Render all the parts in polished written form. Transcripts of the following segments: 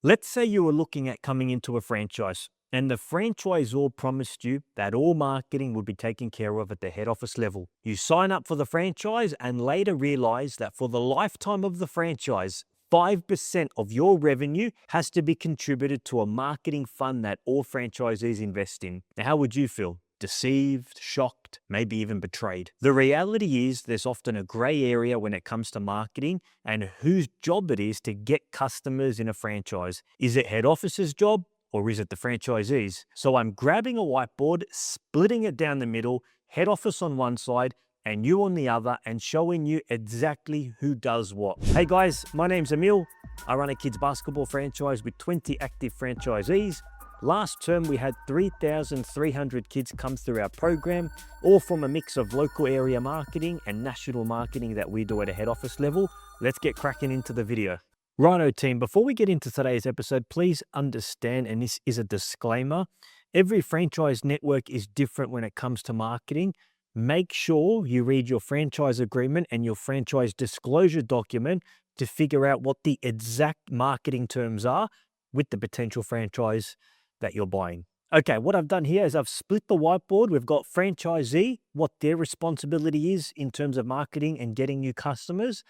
Let's say you were looking at coming into a franchise and the franchisor promised you that all marketing would be taken care of at the head office level. You sign up for the franchise and later realize that for the lifetime of the franchise, 5% of your revenue has to be contributed to a marketing fund that all franchisees invest in. Now, how would you feel? Deceived, shocked, maybe even betrayed. The reality is there's often a gray area when it comes to marketing and whose job it is to get customers in a franchise. Is it head office's job or is it the franchisees? So I'm grabbing a whiteboard, splitting it down the middle, head office on one side and you on the other, and showing you exactly who does what. Hey guys, my name's Emile. I run a kids basketball franchise with 20 active franchisees. Last term, we had 3,300 kids come through our program, all from a mix of local area marketing and national marketing that we do at a head office level. Let's get cracking into the video. Rhino team, before we get into today's episode, please understand, and this is a disclaimer, every franchise network is different when it comes to marketing. Make sure you read your franchise agreement and your franchise disclosure document to figure out what the exact marketing terms are with the potential franchise that you're buying. Okay, what I've done here is I've split the whiteboard. We've got franchisee, what their responsibility is in terms of marketing and getting new customers.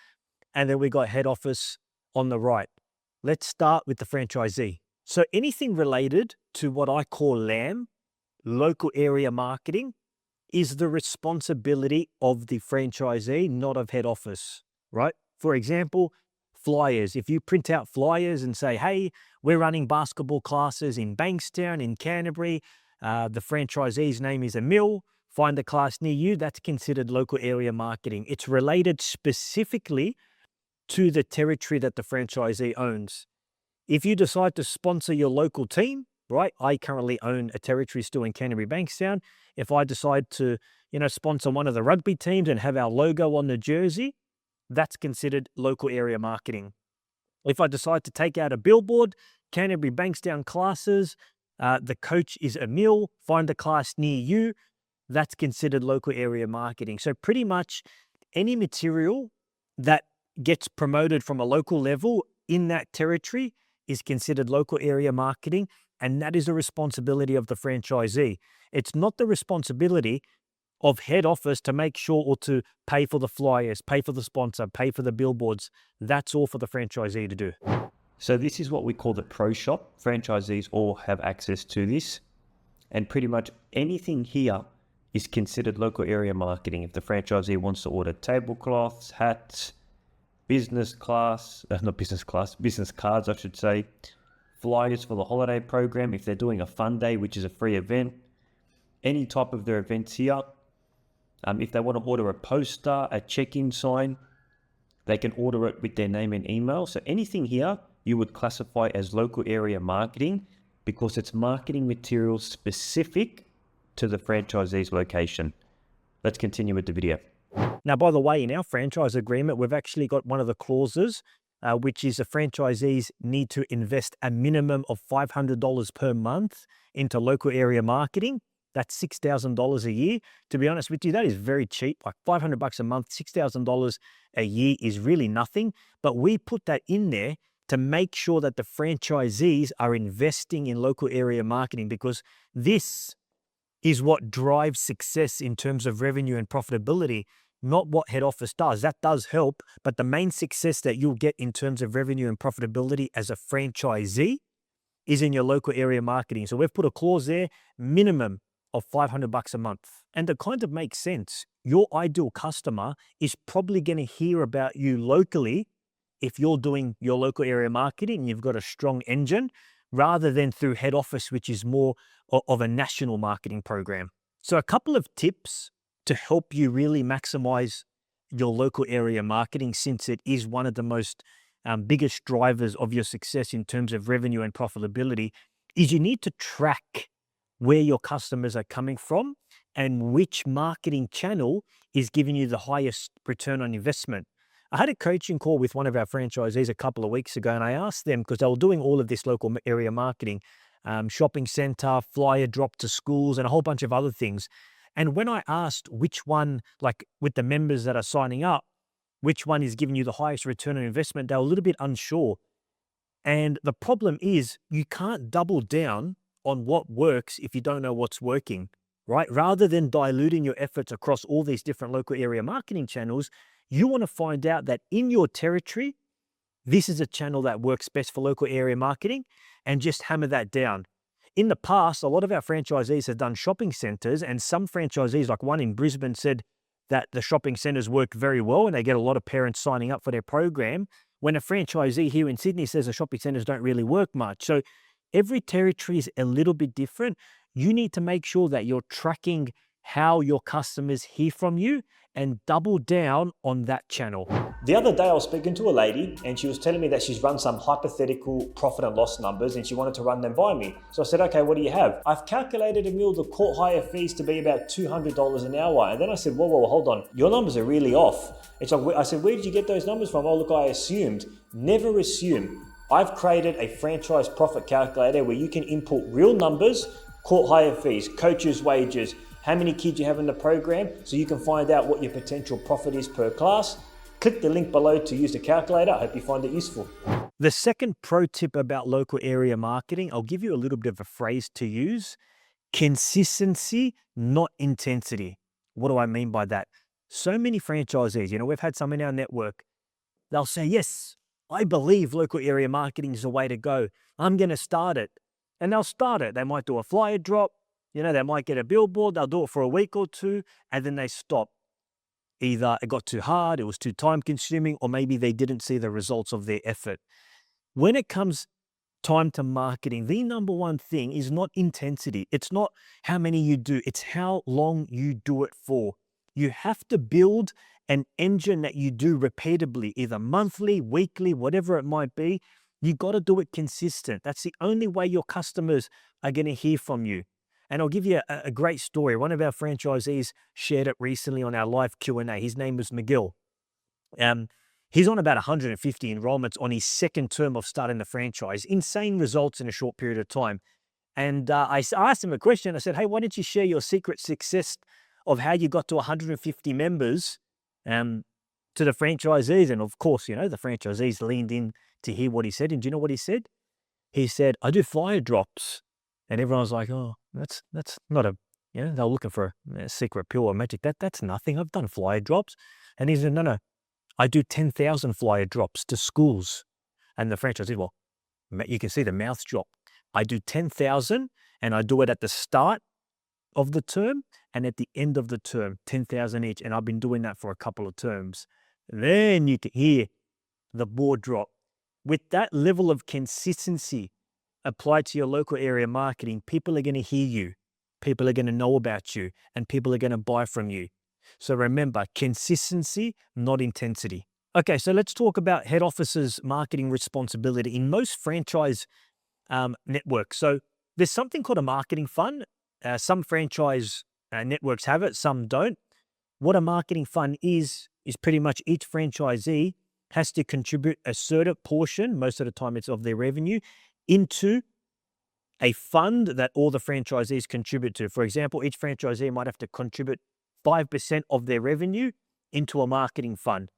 And then we got head office on the right. Let's start with the franchisee. So anything related to what I call LAM, local area marketing, is the responsibility of the franchisee, not of head office, right? For example, flyers. If you print out flyers and say, hey, we're running basketball classes in Bankstown, in Canterbury, the franchisee's name is Emile, find a class near you, that's considered local area marketing. It's related specifically to the territory that the franchisee owns. If you decide to sponsor your local team, right? I currently own a territory still in Canterbury Bankstown. If I decide to, sponsor one of the rugby teams and have our logo on the jersey, that's considered local area marketing. If I decide to take out a billboard, Canterbury Bankstown classes, the coach is Emile, find a class near you, that's considered local area marketing. So pretty much any material that gets promoted from a local level in that territory is considered local area marketing, and that is the responsibility of the franchisee. It's not the responsibility of head office to make sure or to pay for the flyers, pay for the sponsor, pay for the billboards. That's all for the franchisee to do. So this is what we call the pro shop. Franchisees all have access to this. And pretty much anything here is considered local area marketing. If the franchisee wants to order tablecloths, hats, business cards, I should say, flyers for the holiday program, if they're doing a fun day, which is a free event, any type of their events here. If they want to order a poster, a check-in sign, they can order it with their name and email. So anything here you would classify as local area marketing because it's marketing materials specific to the franchisee's location. Let's continue with the video. Now, by the way, in our franchise agreement, we've actually got one of the clauses, which is the franchisees need to invest a minimum of $500 per month into local area marketing. That's $6,000 a year. To be honest with you, that is very cheap. Like $500 a month, $6,000 a year is really nothing. But we put that in there to make sure that the franchisees are investing in local area marketing, because this is what drives success in terms of revenue and profitability, not what head office does. That does help, but the main success that you'll get in terms of revenue and profitability as a franchisee is in your local area marketing. So we've put a clause there, minimum of $500 a month. And it kind of makes sense. Your ideal customer is probably going to hear about you locally if you're doing your local area marketing and you've got a strong engine, rather than through head office, which is more of a national marketing program. So a couple of tips to help you really maximize your local area marketing, since it is one of the most biggest drivers of your success in terms of revenue and profitability, is you need to track where your customers are coming from and which marketing channel is giving you the highest return on investment. I had a coaching call with one of our franchisees a couple of weeks ago, and I asked them, because they were doing all of this local area marketing, shopping center, flyer drop to schools, and a whole bunch of other things. And when I asked which one, like with the members that are signing up, which one is giving you the highest return on investment, they were a little bit unsure. And the problem is you can't double down on what works if you don't know what's working, right? Rather than diluting your efforts across all these different local area marketing channels, you want to find out that in your territory, this is a channel that works best for local area marketing, and just hammer that down. In the past, a lot of our franchisees have done shopping centers, and some franchisees, like one in Brisbane, said that the shopping centers work very well and they get a lot of parents signing up for their program, when a franchisee here in Sydney says the shopping centers don't really work much. So every territory is a little bit different. You need to make sure that you're tracking how your customers hear from you and double down on that channel. The other day I was speaking to a lady and she was telling me that she's run some hypothetical profit and loss numbers and she wanted to run them by me. So I said, okay, what do you have? I've calculated, Emile, the court hire fees to be about $200 an hour. And then I said, whoa, hold on. Your numbers are really off. And so I said, where did you get those numbers from? Oh, look, I assumed. Never assume. I've created a franchise profit calculator where you can input real numbers, court hire fees, coaches' wages, how many kids you have in the program, so you can find out what your potential profit is per class. Click the link below to use the calculator. I hope you find it useful. The second pro tip about local area marketing, I'll give you a little bit of a phrase to use: consistency, not intensity. What do I mean by that? So many franchisees, we've had some in our network, they'll say, yes, I believe local area marketing is the way to go. I'm going to start it. And they'll start it. They might do a flyer drop. They might get a billboard, they'll do it for a week or two, and then they stop. Either it got too hard, it was too time consuming, or maybe they didn't see the results of their effort. When it comes time to marketing, the number one thing is not intensity. It's not how many you do, it's how long you do it for. You have to build an engine that you do repeatably, either monthly, weekly, whatever it might be. You got to do it consistent. That's the only way your customers are going to hear from you. And I'll give you a great story. One of our franchisees shared it recently on our live Q&A. His name was Miguel. He's on about 150 enrollments on his second term of starting the franchise. Insane results in a short period of time. And I asked him a question. I said, hey, why don't you share your secret success of how you got to 150 members to the franchisees? And of course, the franchisees leaned in to hear what he said. And do you know what he said? He said, I do flyer drops. And everyone was like, oh, that's not a, they were looking for a secret pill or magic. That's nothing. I've done flyer drops. And he said, no, I do 10,000 flyer drops to schools. And the franchise said, well, you can see the mouth drop. I do 10,000 and I do it at the start of the term and at the end of the term, 10,000 each. And I've been doing that for a couple of terms. Then you can hear the ball drop. With that level of consistency applied to your local area marketing, people are going to hear you, people are going to know about you, and people are going to buy from you. So remember, consistency, not intensity. Okay, so let's talk about head office's marketing responsibility in most franchise networks. So there's something called a marketing fund. Some franchise networks have it, some don't. What a marketing fund is pretty much each franchisee has to contribute a certain portion, most of the time it's of their revenue, into a fund that all the franchisees contribute to. For example, each franchisee might have to contribute 5% of their revenue into a marketing fund.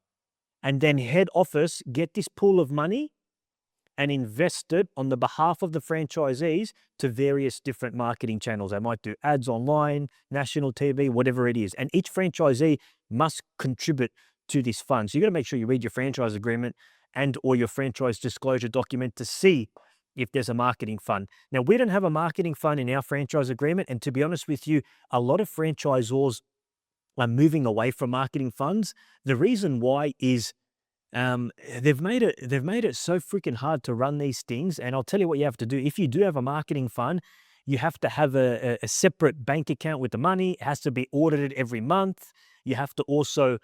And then head office get this pool of money and invest it on the behalf of the franchisees to various different marketing channels. They might do ads online, national TV, whatever it is. And each franchisee must contribute to this fund. So you got to make sure you read your franchise agreement and or your franchise disclosure document to see if there's a marketing fund. Now, we don't have a marketing fund in our franchise agreement. And to be honest with you, a lot of franchisors are moving away from marketing funds. The reason why is they've made it so freaking hard to run these things. And I'll tell you what you have to do. If you do have a marketing fund, you have to have a separate bank account with the money. It has to be audited every month. You have to also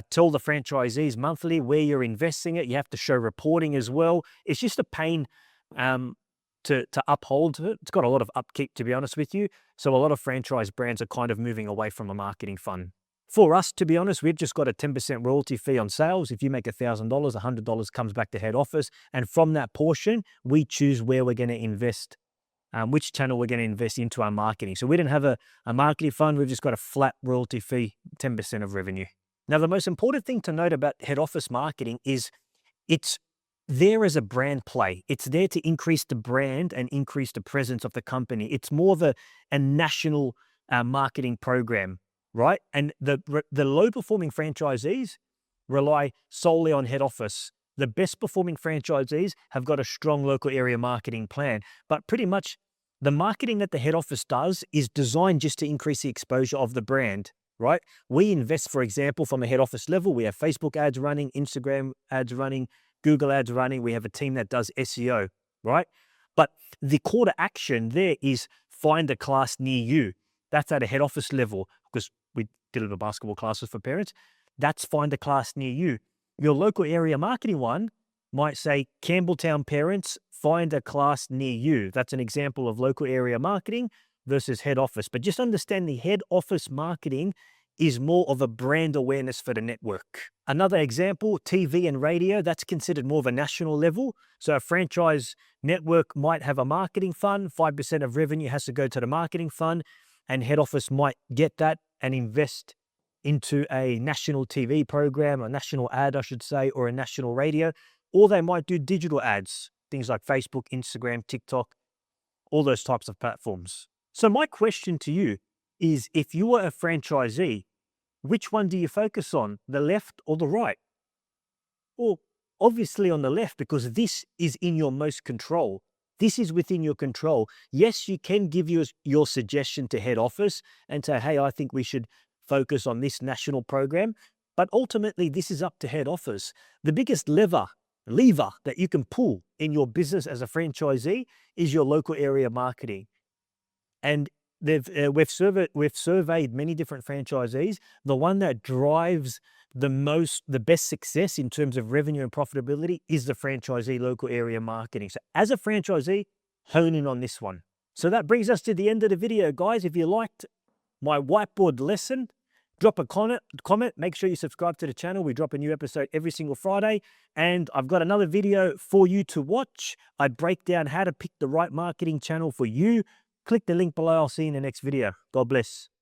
tell the franchisees monthly where you're investing it. You have to show reporting as well. It's just a pain to uphold it. It's got a lot of upkeep, to be honest with you. So a lot of franchise brands are kind of moving away from a marketing fund. For us, to be honest, we've just got a 10% royalty fee on sales. If you make $1,000, $100 comes back to head office. And from that portion, we choose where we're going to invest, which channel we're going to invest into our marketing. So we don't have a marketing fund. We've just got a flat royalty fee, 10% of revenue. Now, the most important thing to note about head office marketing is it's there as a brand play. It's there to increase the brand and increase the presence of the company. It's more of a national marketing program, right? And the low performing franchisees rely solely on head office. The best performing franchisees have got a strong local area marketing plan, but pretty much the marketing that the head office does is designed just to increase the exposure of the brand, right? We invest, for example, from a head office level. We have Facebook ads running, Instagram ads running, Google ads running. We have a team that does SEO, right? But the call to action there is find a class near you. That's at a head office level because we deliver basketball classes for parents. That's find a class near you. Your local area marketing one might say Campbelltown parents, find a class near you. That's an example of local area marketing versus head office. But just understand the head office marketing is more of a brand awareness for the network. Another example, TV and radio, that's considered more of a national level. So a franchise network might have a marketing fund, 5% of revenue has to go to the marketing fund, and head office might get that and invest into a national TV program, a national ad, I should say, or a national radio, or they might do digital ads, things like Facebook, Instagram, TikTok, all those types of platforms. So my question to you is, if you were a franchisee, which one do you focus on, the left or the right? Well, obviously on the left, because this is in your most control. This is within your control. Yes, you can give your suggestion to head office and say, hey, I think we should focus on this national program. But ultimately, this is up to head office. The biggest lever that you can pull in your business as a franchisee is your local area marketing. And we've surveyed many different franchisees. The one that drives the best success in terms of revenue and profitability is the franchisee local area marketing. So as a franchisee, hone in on this one. So that brings us to the end of the video, guys. If you liked my whiteboard lesson, drop a comment. Make sure you subscribe to the channel. We drop a new episode every single Friday. And I've got another video for you to watch. I break down how to pick the right marketing channel for you. Click the link below. I'll see you in the next video. God bless.